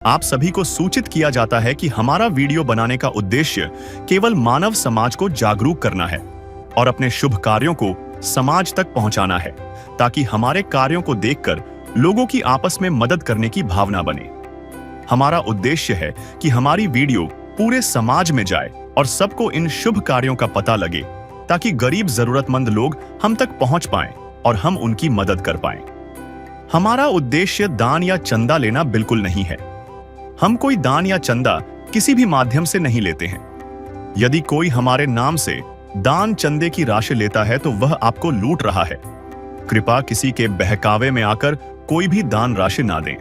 आप सभी को सूचित किया जाता है कि हमारा वीडियो बनाने का उद्देश्य केवल मानव समाज को जागरूक करना है और अपने शुभ कार्यों को समाज तक पहुंचाना है, ताकि हमारे कार्यों को देखकर लोगों की आपस में मदद करने की भावना बने। हमारा उद्देश्य है कि हमारी वीडियो पूरे समाज में जाए और सबको इन शुभ कार्यों का पता लगे, ताकि गरीब जरूरतमंद लोग हम तक पहुंच पाएं और हम उनकी मदद कर पाएं। हमारा उद्देश्य दान या चंदा लेना बिल्कुल नहीं है। हम कोई दान या चंदा किसी भी माध्यम से नहीं लेते हैं। यदि कोई हमारे नाम से दान चंदे की राशि लेता है तो वह आपको लूट रहा है। कृपया किसी के बहकावे में आकर कोई भी दान राशि ना दें।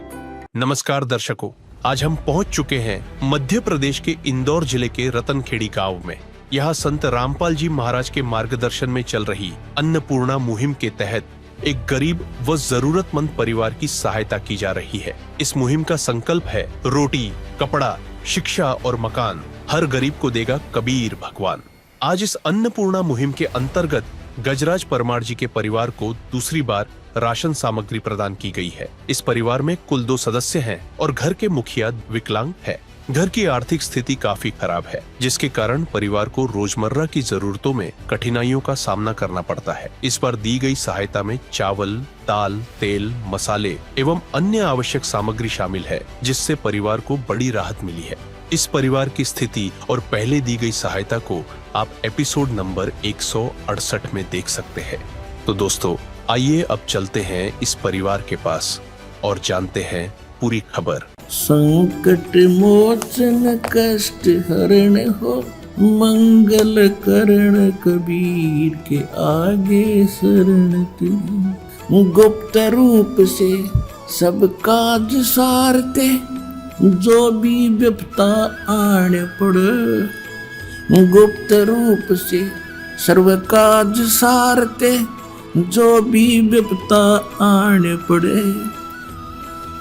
नमस्कार दर्शकों, आज हम पहुंच चुके हैं मध्य प्रदेश के इंदौर जिले के रतनखेड़ी गांव में। यहाँ संत रामपाल जी महाराज के मार्गदर्शन में चल रही अन्नपूर्णा मुहिम के तहत एक गरीब व जरूरतमंद परिवार की सहायता की जा रही है। इस मुहिम का संकल्प है रोटी, कपड़ा, शिक्षा और मकान हर गरीब को देगा कबीर भगवान। आज इस अन्नपूर्णा मुहिम के अंतर्गत गजराज परमार जी के परिवार को दूसरी बार राशन सामग्री प्रदान की गई है। इस परिवार में कुल 2 सदस्य हैं और घर के मुखिया विकलांग है। घर की आर्थिक स्थिति काफी खराब है, जिसके कारण परिवार को रोजमर्रा की जरूरतों में कठिनाइयों का सामना करना पड़ता है। इस बार दी गई सहायता में चावल, दाल, तेल, मसाले एवं अन्य आवश्यक सामग्री शामिल है, जिससे परिवार को बड़ी राहत मिली है। इस परिवार की स्थिति और पहले दी गई सहायता को आप एपिसोड नंबर 168 में देख सकते हैं। तो दोस्तों, आइए अब चलते हैं इस परिवार के पास और जानते हैं पूरी खबर। संकट मोचन कष्ट हरण हो, मंगल करण कबीर के आगे शरण तेरी। गुप्त रूप से सब काज सारते, जो भी विपता आने पड़े। गुप्त रूप से सर्व काज सारते, जो भी विपता आने पड़े।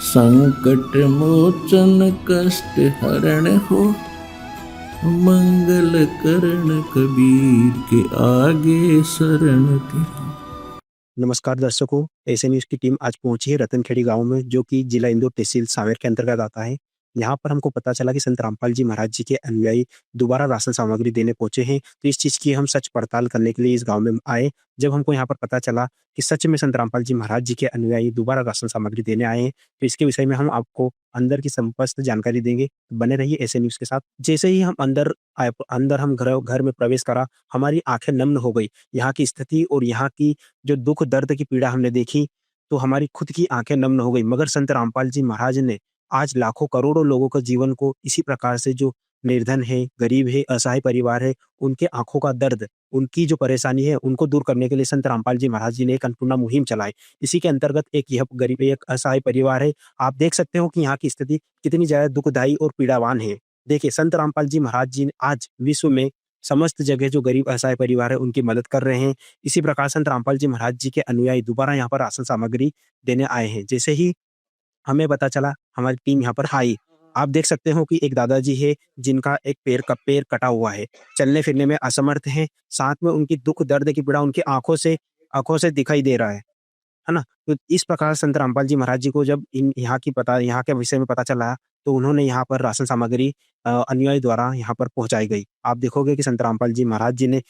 संकट मोचन कष्ट हरण हो, मंगल करण कबीर के आगे शरण तेरी। नमस्कार दर्शकों, एसए न्यूज की टीम आज पहुंची है रतनखेड़ी गांव में, जो कि जिला इंदौर तहसील सांवेर के अंतर्गत आता है। यहाँ पर हमको पता चला कि संत रामपाल जी महाराज जी के अनुयायी दोबारा राशन सामग्री देने पहुंचे हैं। तो इस चीज की हम सच पड़ताल करने के लिए इस गांव में आए। जब हमको यहाँ पर पता चला कि सच में संत रामपाल जी महाराज जी के अनुयायी दोबारा राशन सामग्री देने आए हैं, तो इसके विषय में हम आपको अंदर की संपस्त जानकारी देंगे। बने रहिए एसए न्यूज के साथ। जैसे ही हम अंदर आए, हम घर में प्रवेश करा, हमारी आंखें नम्न हो गई। यहाँ की स्थिति और यहाँ की जो दुख दर्द की पीड़ा हमने देखी, तो हमारी खुद की आंखें नम्न हो गई। मगर संत रामपाल जी महाराज ने आज लाखों करोड़ों लोगों का जीवन को इसी प्रकार से, जो निर्धन है, गरीब है, असहाय परिवार है, उनके आंखों का दर्द, उनकी जो परेशानी है, उनको दूर करने के लिए संत रामपाल जी महाराज जी ने एक अन्नपूर्णा मुहिम चलाई। इसी के अंतर्गत एक गरीब, एक असहाय परिवार है। आप देख सकते हो कि यहाँ की स्थिति कितनी ज्यादा दुखदायी और पीड़ावान है। देखिए, संत रामपाल जी महाराज जी आज विश्व में समस्त जगह जो गरीब असहाय परिवार है, उनकी मदद कर रहे हैं। इसी प्रकार संत रामपाल जी महाराज जी के अनुयायी दोबारा यहाँ पर राशन सामग्री देने आए हैं। जैसे ही हमें पता चला, हमारी टीम यहाँ पर आई। आप देख सकते हो कि एक दादाजी है, जिनका एक पैर कटा हुआ है, चलने फिरने में असमर्थ है। साथ में उनकी दुख दर्द की पीड़ा उनकी आंखों से दिखाई दे रहा है ना। तो इस प्रकार संत रामपाल जी महाराज जी को जब यहाँ के विषय में पता चला, तो उन्होंने यहाँ पर राशन सामग्री अनुयायी द्वारा यहाँ पर पहुंचाई गई। आप देखोगे कि संत रामपाल जी महाराज जी ने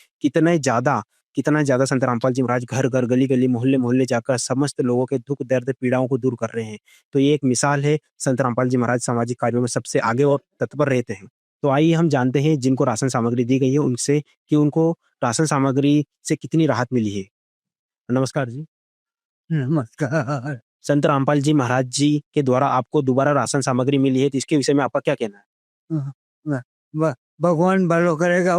कितना ज्यादा संत रामपाल जी महाराज घर घर, गली गली, मोहल्ले मोहल्ले जाकर समस्त लोगों के दुख दर्द पीड़ाओं को दूर कर रहे हैं। तो ये एक मिसाल है, संत रामपाल जी महाराज सामाजिक कार्यों में सबसे आगे और तत्पर रहते हैं। तो आइए हम जानते हैं जिनको राशन सामग्री दी गई है उनसे, कि उनको राशन सामग्री से कितनी राहत मिली है। नमस्कार जी। नमस्कार। संत रामपाल जी महाराज जी के द्वारा आपको दोबारा राशन सामग्री मिली है, तो इसके विषय में आपका क्या कहना है? भगवान भलो करेगा,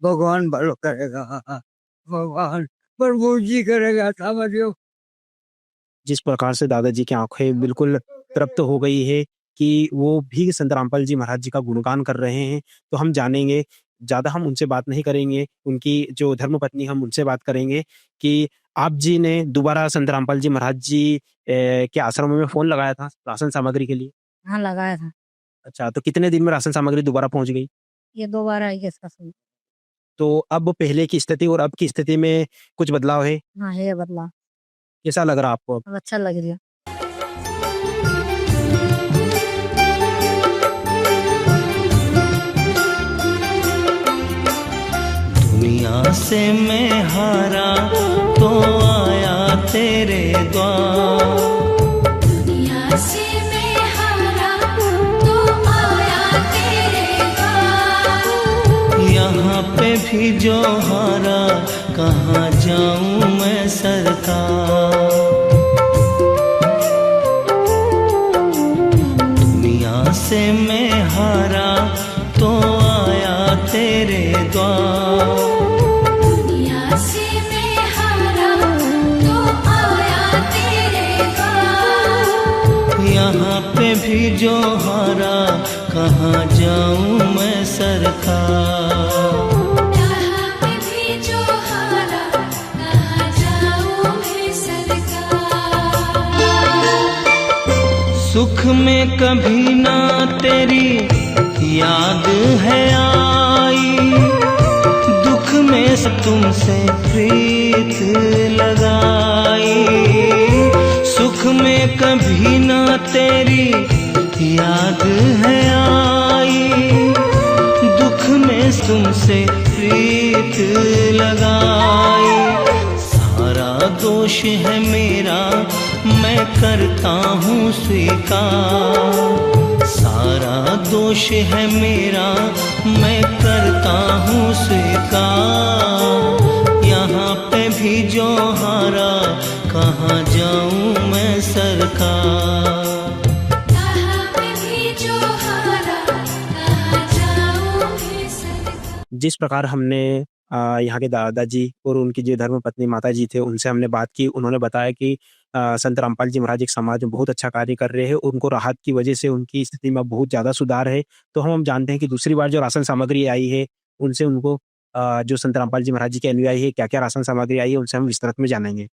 भगवान भलो करेगा, भगवान प्रभु जी करेगा। समझो, जिस प्रकार से दादाजी की आंखें बिल्कुल तृप्त हो गई है कि वो भी संत रामपाल जी महाराज जी का गुणगान कर रहे हैं, तो हम जानेंगे। ज्यादा हम उनसे बात नहीं करेंगे, उनकी जो धर्मपत्नी, हम उनसे बात करेंगे कि आप जी ने दोबारा संत रामपाल जी महाराज जी के आश्रम में फोन लगाया था राशन सामग्री के लिए? हाँ, लगाया था। अच्छा, तो कितने दिन में राशन सामग्री दोबारा पहुंच गई? ये 2 बार आई है इसका सुन। तो अब पहले की स्थिति और अब की स्थिति में कुछ बदलाव है? हाँ, है बदलाव। कैसा लग रहा आपको अब? अब अच्छा लग रहा है। से मैं हारा तो आया तेरे द्वार। दुनिया से मैं हारा तो आया तेरे द्वार। यहाँ पे भी जो हारा कहाँ जाऊँ मैं सरकार। दुनिया से मैं हारा तो आया तेरे द्वार। दुनिया से मैं हारा तो आया तेरे द्वार। यहाँ पे भी जो हारा कहाँ जाऊँ मैं सरकार। यहाँ पे भी जो हारा कहाँ जाऊँ मैं सरकार। सुख में कभी ना तेरी याद है आई, दुख में तुमसे प्रीत लगाई। सुख में कभी ना तेरी याद है आई, दुख में तुमसे प्रीत लगाई। सारा दोष है मेरा मैं करता हूँ स्वीकार। सारा दोष है मेरा मैं करता हूँ स्वीकार। यहाँ पे भी जो हारा कहाँ जाऊँ मैं सरकार। यहाँ पे भी जो हारा कहाँ जाऊँ मैं सरकार। जिस प्रकार हमने यहाँ के दादाजी और उनकी जो धर्मपत्नी माता जी थे उनसे हमने बात की, उन्होंने बताया कि संत रामपाल जी महाराज एक समाज में बहुत अच्छा कार्य कर रहे हैं और उनको राहत की वजह से उनकी स्थिति में बहुत ज़्यादा सुधार है। तो हम जानते हैं कि दूसरी बार जो राशन सामग्री आई है उनसे उनको जो संत रामपाल जी महाराज जी के अनुयायी है क्या क्या राशन सामग्री आई है उनसे हम विस्तृत में जानेंगे।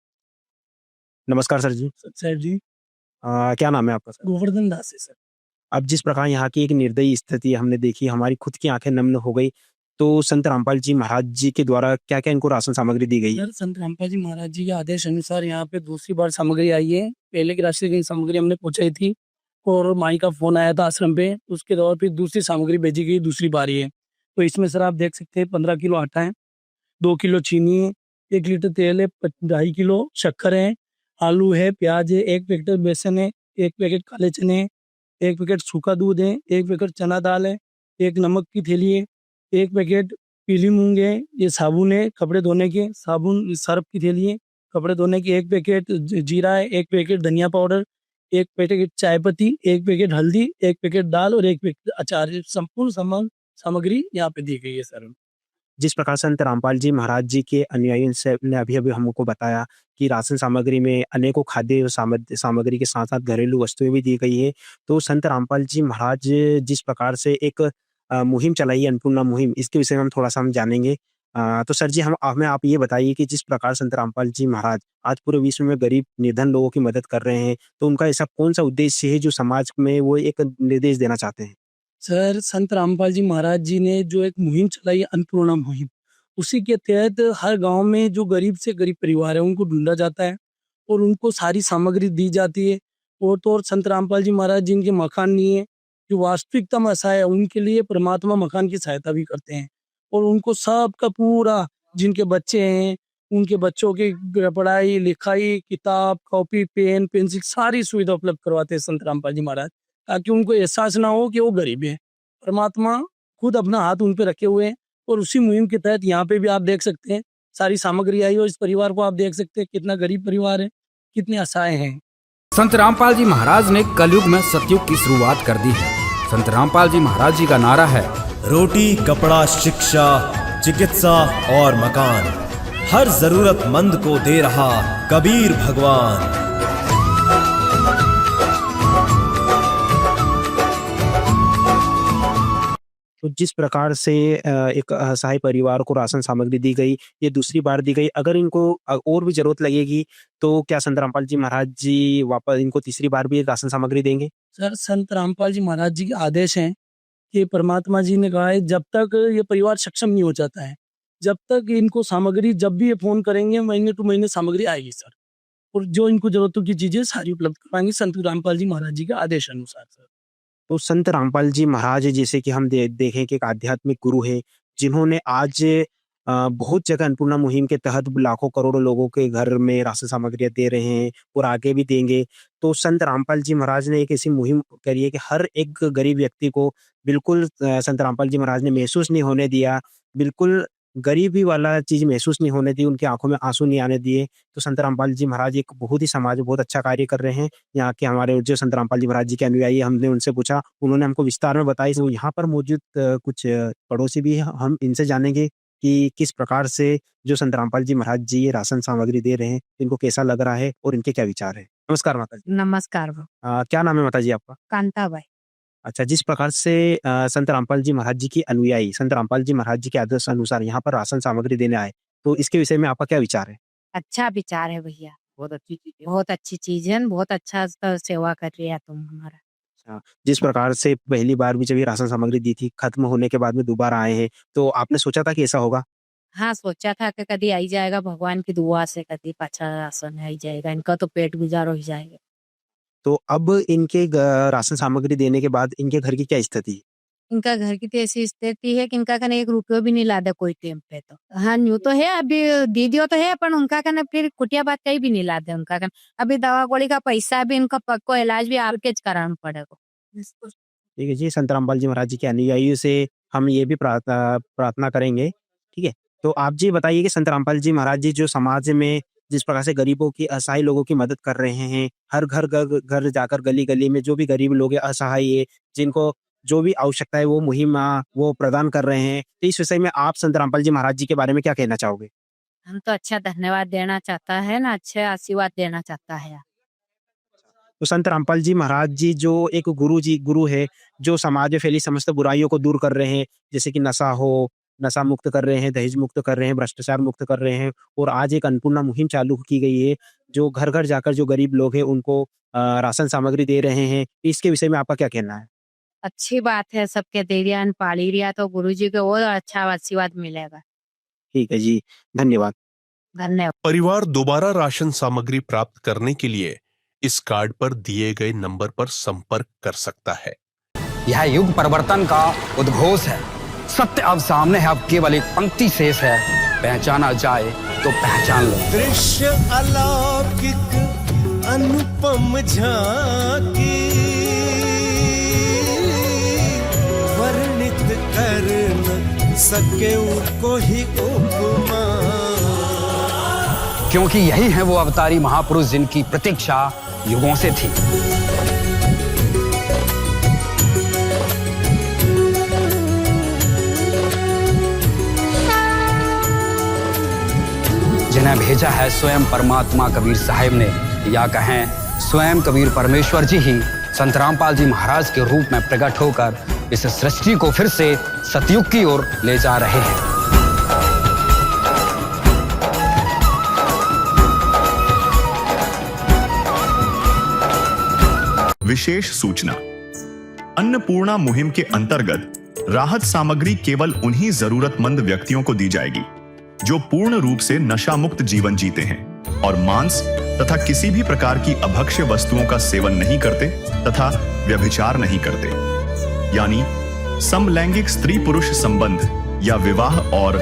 नमस्कार सर जी। सर जी क्या नाम है आपका सर? गोवर्धन दास है सर। अब जिस प्रकार यहाँ की एक निर्दयी स्थिति हमने देखी, हमारी खुद की आंखें नम्न हो गई। तो संत रामपाल जी महाराज जी के द्वारा क्या क्या इनको राशन सामग्री दी गई? सर संत रामपाल जी महाराज जी के आदेश अनुसार यहाँ पे दूसरी बार सामग्री आई है। पहले की राशि की सामग्री हमने पहुंचाई थी और माई का फोन आया था आश्रम पे, उसके दौर पे दूसरी सामग्री भेजी गई, दूसरी बारी है। तो इसमें सर आप देख सकते हैं 15 किलो आटा है, 2 किलो चीनी है, 1 लीटर तेल है, 2.5 किलो शक्कर है, आलू है, प्याज है, 1 पैकेट बेसन है, 1 पैकेट काले चने है, 1 पैकेट सूखा दूध है, 1 पैकेट चना दाल है, 1 नमक की थैली है, 1 पैकेट पीली मूंग है, ये साबुन है कपड़े धोने के, साबुन सर्फ की थैली है, कपड़े धोने की, 1 पैकेट जीरा है, 1 पैकेट धनिया पाउडर, 1 पैकेट चाय पत्ती, 1 पैकेट हल्दी, 1 पैकेट दाल और 1 पैकेट अचार। संपूर्ण सामग्री यहाँ पे दी गई है सर। जिस प्रकार संत रामपाल जी महाराज जी के अनुयायियों से ने अभी अभी हमको बताया कि राशन सामग्री में अनेकों खाद्य सामग्री के साथ साथ घरेलू वस्तुएं भी दी गई है। तो संत रामपाल जी महाराज जिस प्रकार से एक मुहिम चलाई है, अन्नपूर्णा मुहिम, इसके विषय में हम थोड़ा सा हम जानेंगे। तो सर जी हमें आप ये बताइए कि जिस प्रकार संत रामपाल जी महाराज आज पूरे विश्व में गरीब निर्धन लोगों की मदद कर रहे हैं, तो उनका ऐसा कौन सा उद्देश्य है जो समाज में वो एक निर्देश देना चाहते हैं? सर संत रामपाल जी महाराज जी ने जो एक मुहिम चलाई है अन्नपूर्णा मुहिम, उसी के तहत हर गांव में जो गरीब से गरीब परिवार है उनको ढूंढा जाता है और उनको सारी सामग्री दी जाती है। और तो और संत रामपाल जी महाराज जिनके मकान नहीं है, जो वास्तविकता में असहाय है, उनके लिए परमात्मा मकान की सहायता भी करते हैं और उनको सबका पूरा, जिनके बच्चे हैं उनके बच्चों की पढ़ाई लिखाई, किताब कॉपी पेन पेंसिल सारी सुविधा उपलब्ध करवाते हैं संत रामपाल जी महाराज, ताकि उनको एहसास ना हो कि वो गरीब है। परमात्मा खुद अपना हाथ उन पे रखे हुए हैं और उसी मुहिम के तहत यहाँ पे भी आप देख सकते हैं सारी सामग्री आई और इस परिवार को आप देख सकते हैं कितना गरीब परिवार है, कितने असहाय हैं। संत रामपाल जी महाराज ने कलयुग में सतयुग की शुरुआत कर दी है। संत रामपाल जी महाराज जी का नारा है, रोटी कपड़ा शिक्षा चिकित्सा और मकान, हर जरूरतमंद को दे रहा कबीर भगवान। तो जिस प्रकार से एक असहाय परिवार को राशन सामग्री दी गई, ये दूसरी बार दी गई। अगर इनको और भी जरूरत लगेगी तो क्या संत रामपाल जी महाराज जी वापस इनको तीसरी बार भी राशन सामग्री देंगे? सर संत रामपाल जी महाराज जी के आदेश हैं कि परमात्मा जी ने कहा है जब तक ये परिवार सक्षम नहीं हो जाता है, जब तक इनको सामग्री, जब भी ये फोन करेंगे महीने टू महीने सामग्री आएगी सर, और जो इनको जरूरतों की चीजें सारी उपलब्ध करवाएंगे संत रामपाल जी महाराज जी के आदेश अनुसार सर। तो संत रामपाल जी महाराज जैसे कि हम देखें कि एक आध्यात्मिक गुरु है, जिन्होंने आज बहुत जगह अन्नपूर्णा मुहिम के तहत लाखों करोड़ों लोगों के घर में राशन सामग्रियाँ दे रहे हैं और आगे भी देंगे। तो संत रामपाल जी महाराज ने एक ऐसी मुहिम करी है कि हर एक गरीब व्यक्ति को बिल्कुल संत रामपाल जी महाराज ने महसूस नहीं होने दिया, बिल्कुल गरीबी वाला चीज़ महसूस नहीं होने दी, उनकी आँखों में आँसू नहीं आने दिए। तो संत रामपाल जी महाराज एक बहुत ही समाज में बहुत अच्छा कार्य कर रहे हैं। यहाँ के हमारे जो संत रामपाल जी महाराज जी के अनुयायी, हमने उनसे पूछा, उन्होंने हमको विस्तार में बताई। तो यहाँ पर मौजूद कुछ पड़ोसी भी हैं, हम इनसे जानेंगे कि किस प्रकार से जो संत रामपाल जी महाराज जी ये राशन सामग्री दे रहे हैं, इनको कैसा लग रहा है और इनके क्या विचार है। नमस्कार माता जी। नमस्कार क्या नाम है माता जी आपका? कांताबाई। अच्छा, जिस प्रकार से संत रामपाल जी महाराज जी की अनुयायी संत रामपाल जी महाराज जी के आदर्श अनुसार यहाँ पर राशन सामग्री देने आए, तो इसके विषय में आपका क्या विचार है? अच्छा विचार है भैया, बहुत अच्छी चीज है। बहुत अच्छी चीज है, बहुत अच्छा सेवा कर रही है तुम हमारा। अच्छा, जिस प्रकार से पहली बार भी जब ये राशन सामग्री दी थी, खत्म होने के बाद में दोबारा आए हैं, तो आपने सोचा था कि ऐसा होगा? हाँ, सोचा था कि कभी आई जाएगा, भगवान की दुआ से कभी अच्छा राशन आई जाएगा, इनका तो पेट गुजारो हो जाएगा। तो अब इनके राशन सामग्री देने के बाद इनके घर की क्या स्थिति है? इनका घर की तो ऐसी स्थिति है कि इनका कने 1 रुपया भी नहीं लादा कोई टाइम पे। तो हाँ, यूँ तो है, अभी दीदियों तो है, पर उनका कने फिर कुटिया बात कहीं भी नहीं लादे उनका कने। अभी दवा गोली का पैसा भी, इनका पक्को इलाज भी आके कराना पड़ेगा। ठीक है जी, संत रामपाल जी महाराज जी के अनुयायियों से हम ये भी प्रार्थना करेंगे, ठीक है। तो आप जी बताइए कि संत रामपाल जी महाराज जी जो समाज में जिस प्रकार से गरीबों की, असहाय लोगों की मदद कर रहे हैं, हर घर जाकर गली-गली में जो भी गरीब लोग हैं, असहाय है, जिनको जो भी आवश्यकता है वो मुहिम वो प्रदान कर रहे हैं। तो इस विषय में आप संत रामपाल जी महाराज जी के बारे में क्या कहना चाहोगे? हम तो अच्छा धन्यवाद देना चाहता है ना, अच्छे आशीर्वाद देना चाहता है। तो संत रामपाल जी महाराज जी जो एक गुरु है, जो समाज में फैली समस्त बुराइयों को दूर कर रहे हैं, जैसे कि नशा मुक्त कर रहे हैं, दहेज मुक्त कर रहे हैं, भ्रष्टाचार मुक्त कर रहे हैं, और आज एक अन्नपूर्णा मुहिम चालू की गई है, जो घर-घर जाकर जो गरीब लोग हैं उनको राशन सामग्री दे रहे हैं। इसके विषय में आपका क्या कहना है? अच्छी बात है, सबके दे रिया पाली रिया तो गुरुजी को और अच्छा आशीर्वाद मिलेगा। ठीक है जी, धन्यवाद। धन्यवाद। परिवार दोबारा राशन सामग्री प्राप्त करने के लिए इस कार्ड पर दिए गए नंबर पर संपर्क कर सकता है। यह युग परिवर्तन का उद्घोष है। सत्य अब सामने है, अब केवल एक पंक्ति शेष है, पहचाना जाए तो पहचान लो। दृश्य अलौकिक अनुपम झांकी, वर्णित कर न सके कोई उपमा। क्योंकि यही है वो अवतारी महापुरुष जिनकी प्रतीक्षा युगों से थी। जिन्हें भेजा है स्वयं परमात्मा कबीर साहिब ने, या कहें स्वयं कबीर परमेश्वर जी ही संत रामपाल जी महाराज के रूप में प्रकट होकर इस सृष्टि को फिर से सतयुग की ओर ले जा रहे हैं। विशेष सूचना। अन्नपूर्णा मुहिम के अंतर्गत राहत सामग्री केवल उन्हीं जरूरतमंद व्यक्तियों को दी जाएगी जो पूर्ण रूप से नशा मुक्त जीवन जीते हैं और मांस तथा किसी भी प्रकार की अभक्ष्य वस्तुओं का सेवन नहीं करते तथा व्यभिचार नहीं करते, यानी समलैंगिक स्त्री पुरुष संबंध या विवाह और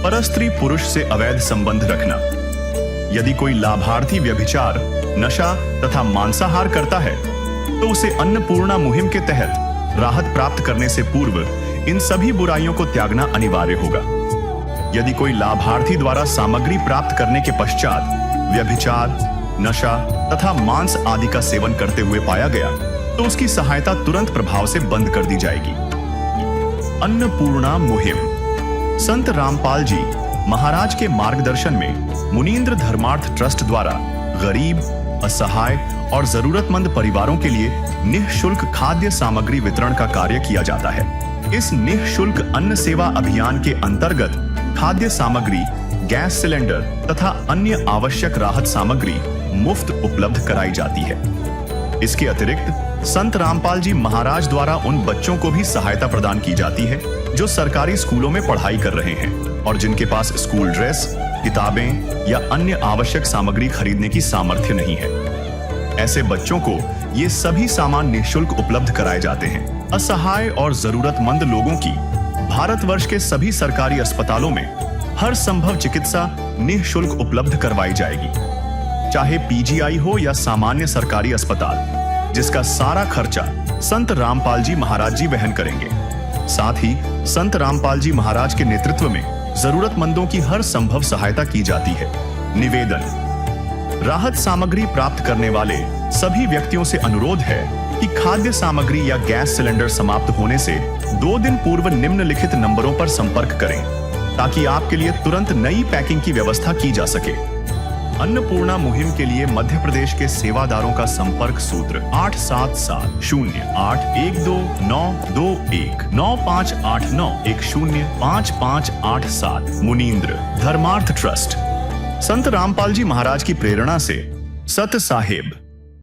परस्त्री पुरुष से अवैध संबंध रखना। यदि कोई लाभार्थी व्यभिचार, नशा तथा मांसाहार करता है तो उसे अन्नपूर्णा मुहिम के तहत राहत प्राप्त करने से पूर्व इन सभी बुराइयों को त्यागना अनिवार्य होगा। यदि कोई लाभार्थी द्वारा सामग्री प्राप्त करने के पश्चात व्यभिचार, नशा तथा मांस आदि का सेवन करते हुए पाया गया तो उसकी सहायता तुरंत प्रभाव से बंद कर दी जाएगी। अन्नपूर्णा मुहिम संत रामपाल जी महाराज के मार्गदर्शन में मुनीन्द्र धर्मार्थ ट्रस्ट द्वारा गरीब, असहाय और जरूरतमंद परिवारों के लिए निःशुल्क खाद्य सामग्री वितरण का कार्य किया जाता है। इस निःशुल्क अन्न सेवा अभियान के अंतर्गत खाद्य सामग्री, गैस सिलेंडर तथा अन्य आवश्यक राहत सामग्री मुफ्त उपलब्ध कराई जाती है। इसके अतिरिक्त संत रामपाल जी महाराज द्वारा उन बच्चों को भी सहायता प्रदान की जाती है जो सरकारी स्कूलों में पढ़ाई कर रहे हैं और जिनके पास स्कूल ड्रेस, किताबें या अन्य आवश्यक सामग्री खरीदने की सामर्थ्य नहीं है। ऐसे बच्चों को ये सभी सामान निःशुल्क उपलब्ध कराए जाते हैं। असहाय और जरूरतमंद लोगों की भारतवर्ष के सभी सरकारी अस्पतालों में हर संभव चिकित्सा निःशुल्क उपलब्ध करवाई जाएगी, चाहे पीजीआई हो या सामान्य सरकारी अस्पताल, जिसका सारा खर्चा संत रामपाल जी महाराज जी वहन करेंगे। साथ ही संत रामपाल जी महाराज के नेतृत्व में जरूरतमंदों की हर संभव सहायता की जाती है। निवेदन: राहत सामग्री प्राप्त करने वाले सभी व्यक्तियों से अनुरोध है कि खाद्य सामग्री या गैस सिलेंडर समाप्त होने से 2 दिन पूर्व निम्नलिखित नंबरों पर संपर्क करें, ताकि आपके लिए तुरंत नई पैकिंग की व्यवस्था की जा सके। अन्नपूर्णा मुहिम के लिए मध्य प्रदेश के सेवादारों का संपर्क सूत्र 8770819589105587। मुनींद्र धर्मार्थ ट्रस्ट। संत रामपाल जी महाराज की प्रेरणा से सत साहेब